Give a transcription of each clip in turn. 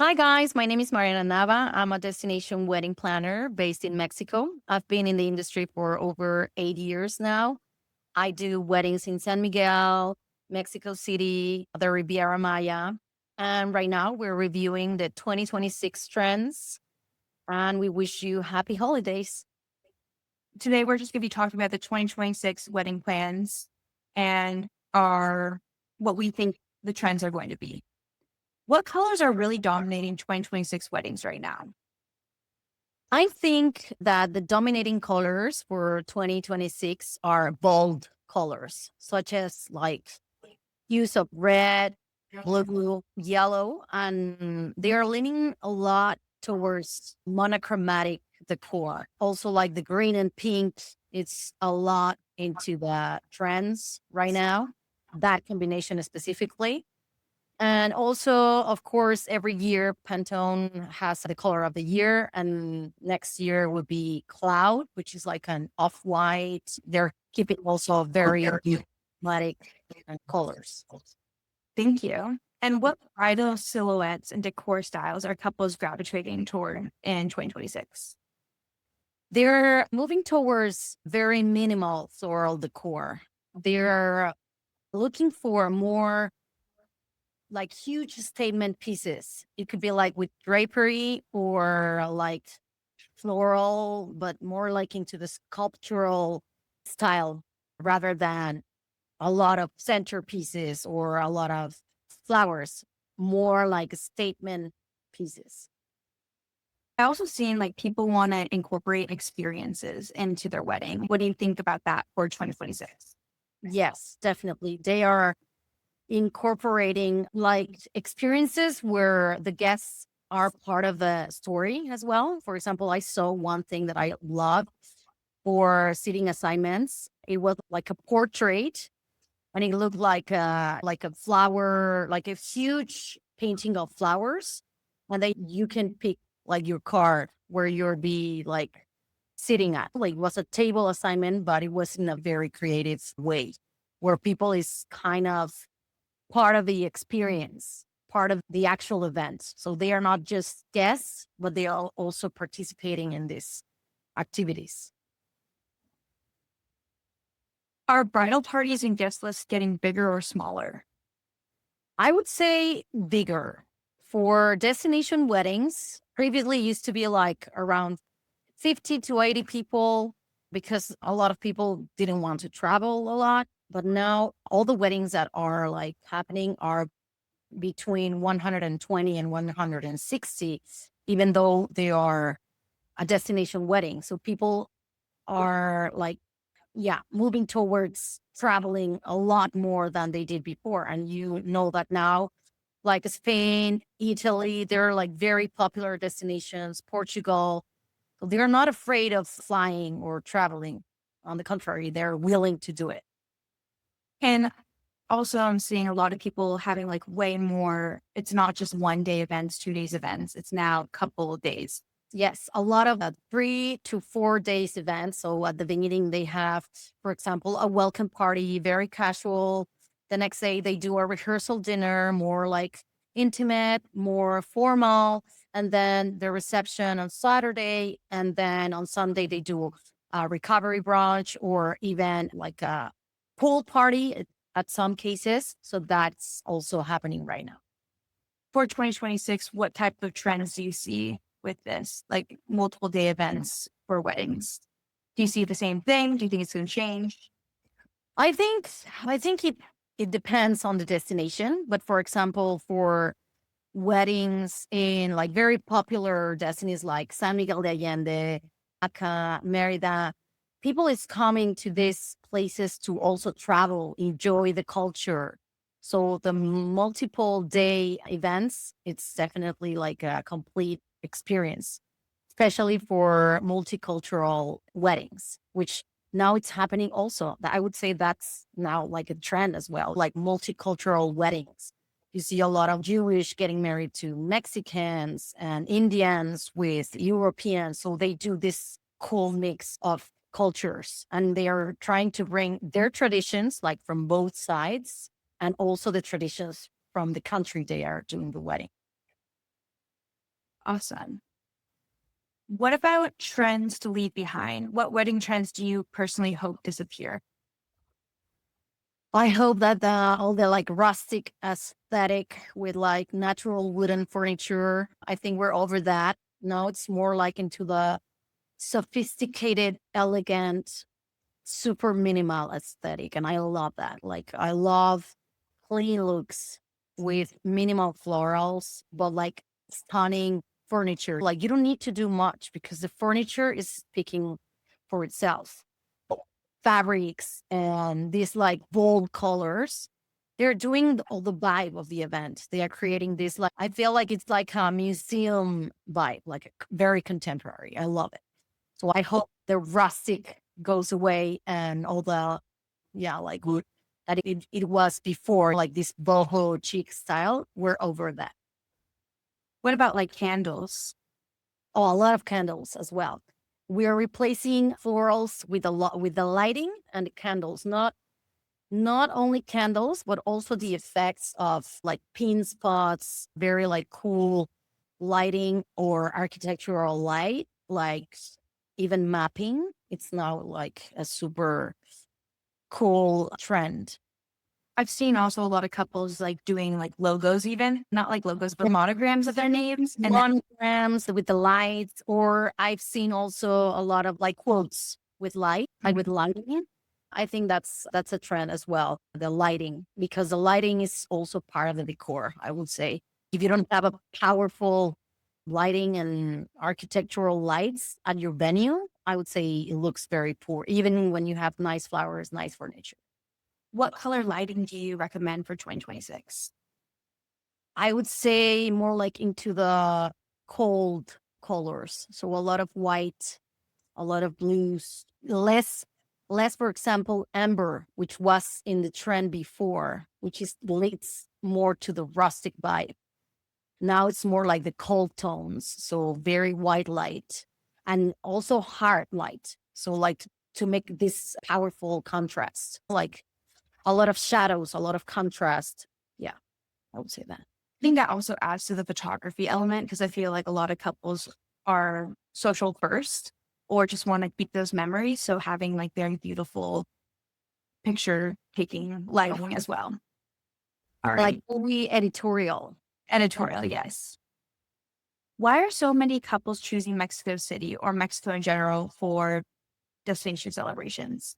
Hi, guys. My name is Mariana Nava. I'm a destination wedding planner based in Mexico. I've been in the industry for over 8 years now. I do weddings in San Miguel, Mexico City, the Riviera Maya. And right now we're reviewing the 2026 trends and we wish you happy holidays. Today, we're just going to be talking about the 2026 wedding plans and our what we think the trends are going to be. What colors are really dominating 2026 weddings right now? I think that the dominating colors for 2026 are bold colors, such as like use of red, blue, yellow, and they are leaning a lot towards monochromatic decor. Also, like the green and pink, it's a lot into the trends right now. That combination specifically. And also, of course, every year Pantone has the color of the year, and next year would be cloud, which is like an off-white. They're keeping also very dramatic colors. Thank you. And what bridal silhouettes and decor styles are couples gravitating toward in 2026? They're moving towards very minimal floral decor. They're looking for more like huge statement pieces. It could be like with drapery or like floral, but more like into the sculptural style rather than a lot of centerpieces or a lot of flowers, more like statement pieces. I also seen like people want to incorporate experiences into their wedding. What do you think about that for 2026? Yes, definitely. They are incorporating like experiences where the guests are part of the story as well. For example, I saw one thing that I loved for seating assignments. It was like a portrait and it looked like a flower, like a huge painting of flowers. And then you can pick like your card where you'll be like sitting at. Like it was a table assignment, but it was in a very creative way where people is kind of part of the experience, part of the actual event. So they are not just guests, but they are also participating in these activities. Are bridal parties and guest lists getting bigger or smaller? I would say bigger. For destination weddings, previously used to be like around 50 to 80 people because a lot of people didn't want to travel a lot. But now all the weddings that are like happening are between 120 and 160, even though they are a destination wedding. So people are like, yeah, moving towards traveling a lot more than they did before. And you know that now, like Spain, Italy, they're like very popular destinations, Portugal. So they're not afraid of flying or traveling. On the contrary, they're willing to do it. And also, I'm seeing a lot of people having like way more. It's not just 1 day events, 2 days events. It's now a couple of days. Yes, a lot of 3 to 4 days events. So at the beginning, they have, for example, a welcome party, very casual. The next day, they do a rehearsal dinner, more like intimate, more formal. And then the reception on Saturday. And then on Sunday, they do a recovery brunch or even like a pool party at some cases. So that's also happening right now. For 2026, what type of trends do you see with this? Like multiple day events for weddings? Do you see the same thing? Do you think it's going to change? I think I think it depends on the destination, but for example, for weddings in like very popular destinies like San Miguel de Allende, Aca, Merida, people is coming to these places to also travel, enjoy the culture. So the multiple day events, it's definitely like a complete experience, especially for multicultural weddings, which now it's happening also. I would say that's now like a trend as well, like multicultural weddings. You see a lot of Jewish getting married to Mexicans and Indians with Europeans. So they do this cool mix of cultures and they are trying to bring their traditions, like from both sides, and also the traditions from the country they are doing the wedding. Awesome. What about trends to leave behind? What wedding trends do you personally hope disappear? I hope that all the like rustic aesthetic with like natural wooden furniture, I think we're over that. Now it's more like into the sophisticated, elegant, super minimal aesthetic. And I love that. Like, I love clean looks with minimal florals, but like stunning furniture. Like, you don't need to do much because the furniture is speaking for itself. Fabrics and these like bold colors. They're doing all the vibe of the event. They are creating this, like, I feel like it's like a museum vibe, like very contemporary. I love it. So I hope the rustic goes away and all the, yeah, like wood that it was before, like this boho chic style. We're over that. What about like candles? Oh, a lot of candles as well. We are replacing florals with a lot with the lighting and the candles, not only candles, but also the effects of like pin spots, very like cool lighting or architectural light, like even mapping. It's now like a super cool trend. I've seen also a lot of couples like doing like logos, even not like logos, but monograms of their names. And Monograms with the lights, or I've seen also a lot of like quotes with light, like with lighting. I think that's a trend as well, the lighting, because the lighting is also part of the decor, I would say. If you don't have a powerful lighting and architectural lights at your venue, I would say it looks very poor, even when you have nice flowers, nice furniture. what color lighting do you recommend for 2026? I would say more like into the cold colors. So a lot of white, a lot of blues, less, for example, amber, which was in the trend before, which is leads more to the rustic vibe. Now it's more like the cold tones, so very white light and also hard light. So like to make this powerful contrast, like a lot of shadows, a lot of contrast. Yeah, I would say that. I think that also adds to the photography element because I feel like a lot of couples are social first or just want to keep those memories. So having like very beautiful picture taking lighting as well. All right. Like movie editorial. Editorial, yes. Why are so many couples choosing Mexico City or Mexico in general for destination celebrations?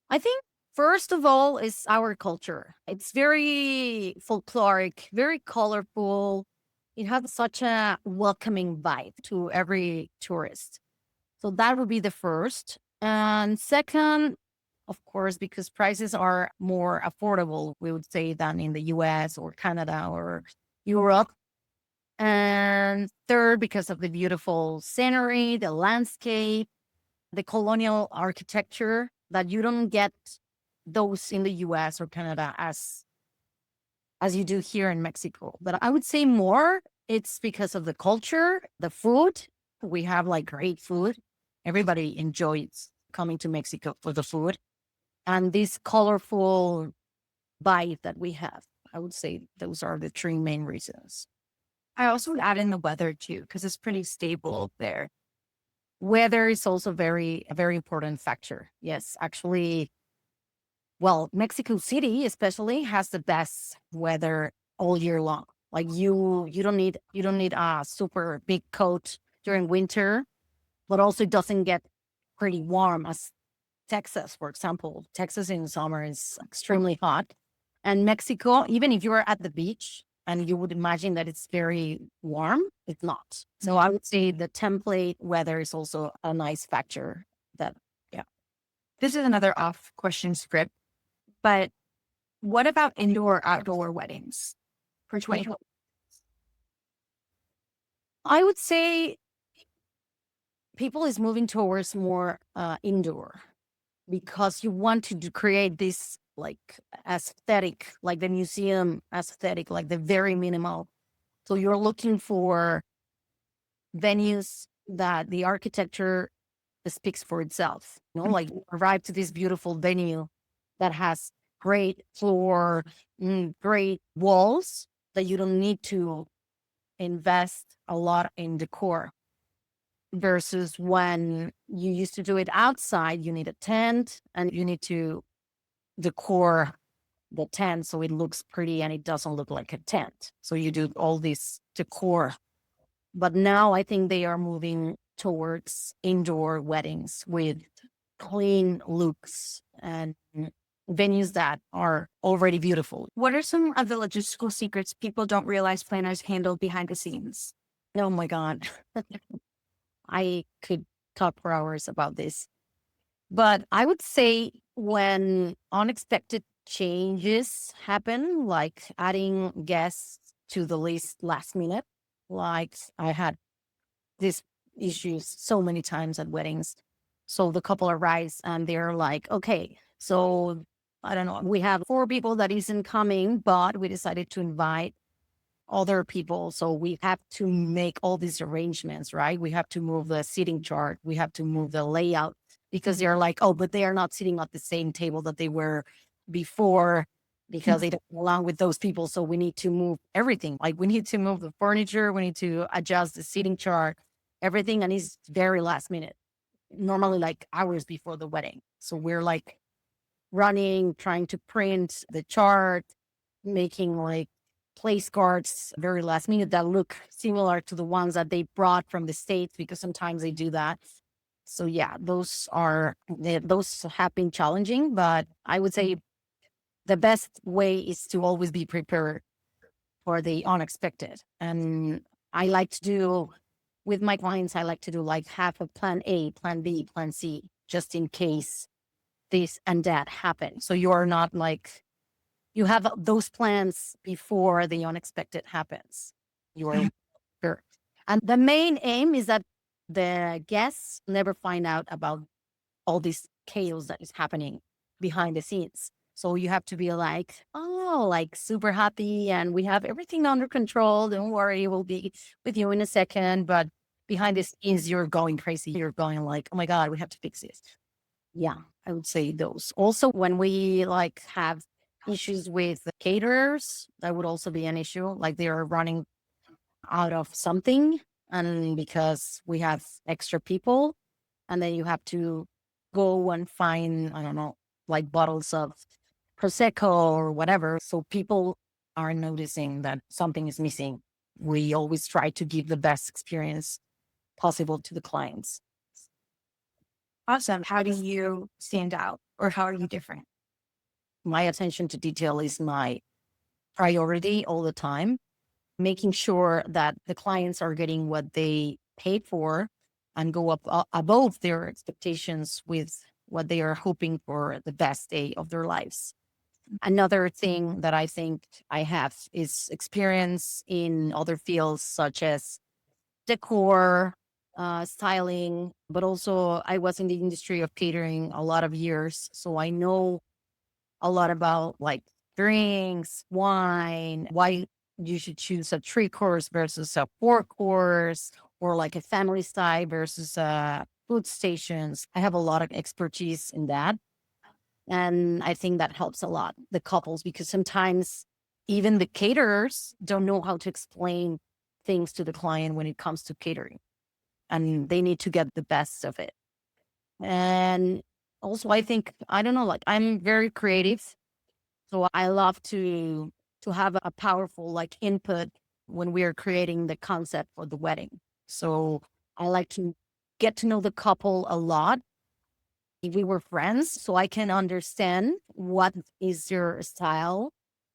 I think first of all is our culture. It's very folkloric, very colorful. It has such a welcoming vibe to every tourist. So that would be the first. And second, of course, because prices are more affordable, we would say, than in the US or Canada or Europe. And third, because of the beautiful scenery, the landscape, the colonial architecture that you don't get those in the US or Canada as you do here in Mexico. But I would say more it's because of the culture, the food. We have like great food. Everybody enjoys coming to Mexico for the food and this colorful vibe that we have. I would say those are the three main reasons. I also would add in the weather too, because it's pretty stable there. Weather is also a very important factor. Yes, actually, well, Mexico City especially has the best weather all year long. Like you don't need a super big coat during winter, but also it doesn't get pretty warm as Texas, for example. Texas in summer is extremely hot. And Mexico, even if you're at the beach and you would imagine that it's very warm, it's not. So I would say the template weather is also a nice factor that, yeah. This is another off question script, but what about indoor outdoor weddings for 20? I would say people is moving towards more indoor because you want to create this like aesthetic, like the museum aesthetic, like the very minimal. So you're looking for venues that the architecture speaks for itself. You know, like you arrive to this beautiful venue that has great floor, great walls that you don't need to invest a lot in decor versus when you used to do it outside, you need a tent and you need to decor the tent so it looks pretty and it doesn't look like a tent. So you do all this decor. But now I think they are moving towards indoor weddings with clean looks and venues that are already beautiful. What are some of the logistical secrets people don't realize planners handle behind the scenes? Oh my God. I could talk for hours about this. But I would say when unexpected changes happen, like adding guests to the list last minute, like I had these issues so many times at weddings. So the couple arrives and they're like, okay, so I don't know, we have 4 people that isn't coming, but we decided to invite other people. So we have to make all these arrangements, right? We have to move the seating chart, we have to move the layout because they're like, oh, but they are not sitting at the same table that they were before because they don't belong with those people. So we need to move everything. Like we need to move the furniture, we need to adjust the seating chart, everything. And it's very last minute, normally like hours before the wedding. So we're like running, trying to print the chart, making like place cards very last minute that look similar to the ones that they brought from the States because sometimes they do that. So yeah, those have been challenging, but I would say the best way is to always be prepared for the unexpected. And I like to do with my clients, I like to do like half of plan A, plan B, plan C, just in case this and that happen. So you're not like you have those plans before the unexpected happens. You're sure. And the main aim is that the guests never find out about all this chaos that is happening behind the scenes. So you have to be like, oh, like super happy and we have everything under control. Don't worry, we'll be with you in a second. But behind the scenes, you're going crazy. You're going like, oh my God, we have to fix this. Yeah, I would say those. Also, when we like have issues with the caterers, that would also be an issue. Like they are running out of something, and because we have extra people, and then you have to go and find, I don't know, like bottles of Prosecco or whatever. So people are noticing that something is missing. We always try to give the best experience possible to the clients. Awesome. How do you stand out or how are you different? My attention to detail is my priority all the time, making sure that the clients are getting what they paid for and go up above their expectations with what they are hoping for the best day of their lives. Another thing that I think I have is experience in other fields such as decor, styling, but also I was in the industry of catering a lot of years. So I know a lot about like drinks, wine, why you should choose a 3 course versus a 4 course, or like a family style versus food stations. I have a lot of expertise in that. And I think that helps a lot the couples because sometimes even the caterers don't know how to explain things to the client when it comes to catering. And they need to get the best of it. And also I think, I don't know, like I'm very creative. So I love to have a powerful like input when we are creating the concept for the wedding. So I like to get to know the couple a lot. We were friends, so I can understand what is their style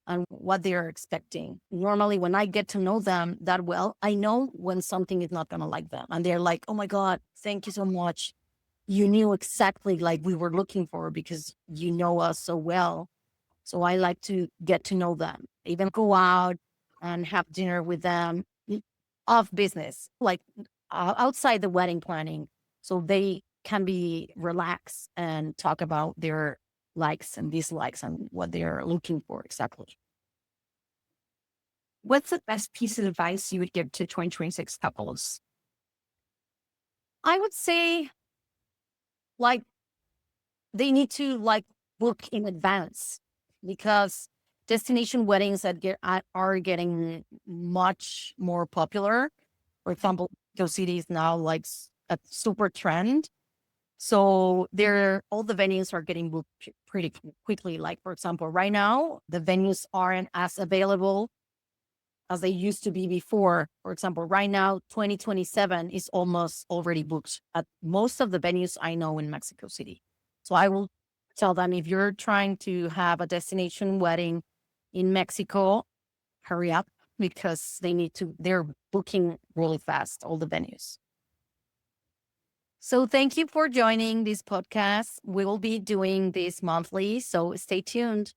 and what they are expecting. Normally, when I get to know them that well, I know when something is not going to like them. And they're like, oh my God, thank you so much. You knew exactly like we were looking for because you know us so well. So I like to get to know them, even go out and have dinner with them off business, like outside the wedding planning. So they can be relaxed and talk about their likes and dislikes and what they are looking for exactly. What's the best piece of advice you would give to 2026 couples? I would say like they need to like book in advance because destination weddings that are getting much more popular. For example, those cities now like a super trend. So they're all the venues are getting booked pretty quickly. Like for example, right now the venues aren't as available as they used to be before. For example, right now 2027 is almost already booked at most of the venues I know in Mexico City. So I will tell them, if you're trying to have a destination wedding in Mexico, hurry up, because they're booking really fast, all the venues. So thank you for joining this podcast. We will be doing this monthly, so stay tuned.